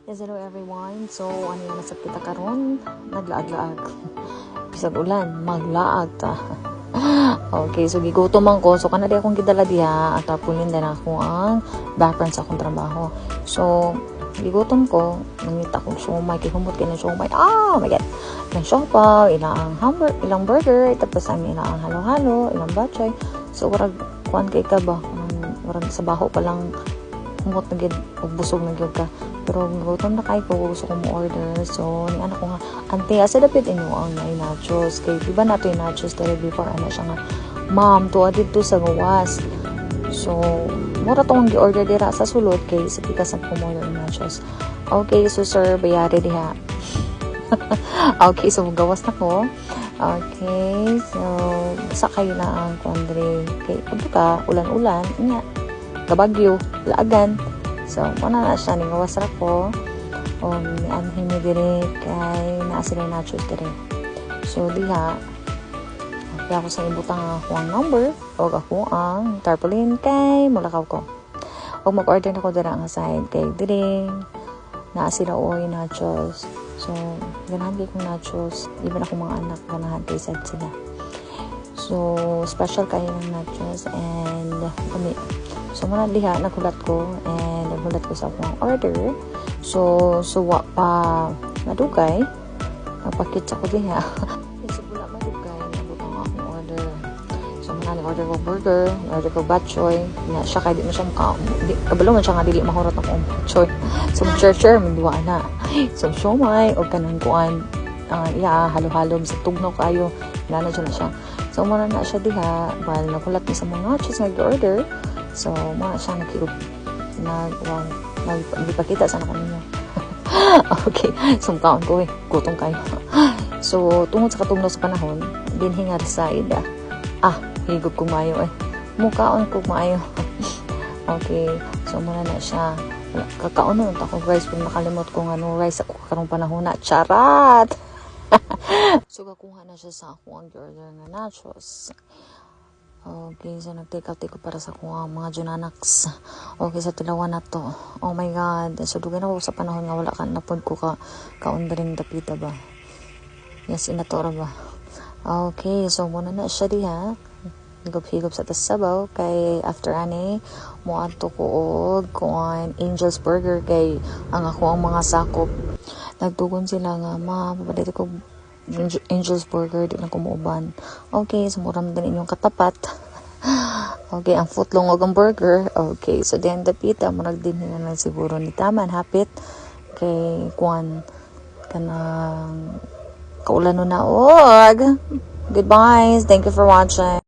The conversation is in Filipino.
Yes, hello everyone. So, ano yung nasab kita karon? Naglaag-laag. Bisag ulan, maglaag ta. Okay, so gigutom man ko. So, kanadi akong gidala diha at tapulin din ako ang background sa akong trabaho. So, gigutom ko, nangita kong siomay, kay humot kay ng siomay. Oh my god. Ng siopaw, ilang hamburger, ilang burger, tapos ang ilang halo-halo, ilang batchoy. So, warag kuan kay ka ba? Warag sa baho pa lang humot na gid ug busog na gyud ka. Pero gutom na kay ko, gusto ko mo order. So, ni anak ko nga, ante, asa dapit inyo ang nachos. Kay, di ba nato yung nachos dahil before, ano siya nga, ma'am, tuwa dito sa gawas. So, mura tong gi-order dira sa sulod kay sa pikas ang kumorder yung nachos. Okay, so sir, bayari diha. Okay, so gawas na ko. Okay, so, sakay na ang kondre. Kay, pagka ka, ulan-ulan, nga, kabagyo, laagan. So, muna na siya, ningawas ra ko. O, anhin mi dire kay naa sila nachos dire. So, diha, kaya ako sa ibutang ako ang number o ako ang tarpaulin kay mulakaw ko. O, mag-order na ko dire ang side kay dire naa sila oy nachos. So, ganahan kay kong nachos. Even ako mga anak, ganahan kay sad sila. So, special kayo ng nachos and kami. So, muna diha, nagulat ko and nagulat ko sa akong order. So, wa pa madugay. Napakit ko diha. So, wala madugay. Nabutang akong order. So, muna ni-order ko burger, order ko batchoy. Siya kaya di mo siya kabalo man siya nga dili mahurot akong batchoy. So, share manduwa na. So, siomay o kanang kuan. Halo-halo sa tugnaw kayo. Nana siya na siya. So, muna na siya diha. While nagulat ni sa mga nachos nag-order. So, mga siya nagpakita sana kanina. Okay, sumkaon ko gutom kayo. So, tungod sa katugnaw sa panahon, binhingar sa ida. Higop ko mayo Mukaon ko mayo. Okay, so muna na siya. Kakaon na ako rice, kung nakalimot ko ano rice ako karong panahon na. Charat! So, kakuha na siya sa ako ang order nga nachos. Okay, so nag-take out ko para sa kuha mga junanax. Okay, sa tilawan na to. Oh my god. So, dugay na ako sa panahon nga wala ka napod ko kaundring dapita ba. Yes, inatora ba. Okay, so muna na siya diha. Higop-higop sa tasabaw. Kay after ani, muadto ko og kuan Angel's Burger kay ang ako ang mga sakop. Nagtugon sila nga, ma, papadito ko Angel's Burger, di na kumuuban. Okay, so muram din inyong katapat. Okay, ang footlong og ang burger. Okay, so then the pita, murag din na lang siguro ni Taman, hapit. Kay kuan, kanang kaulan na og. Goodbye, thank you for watching.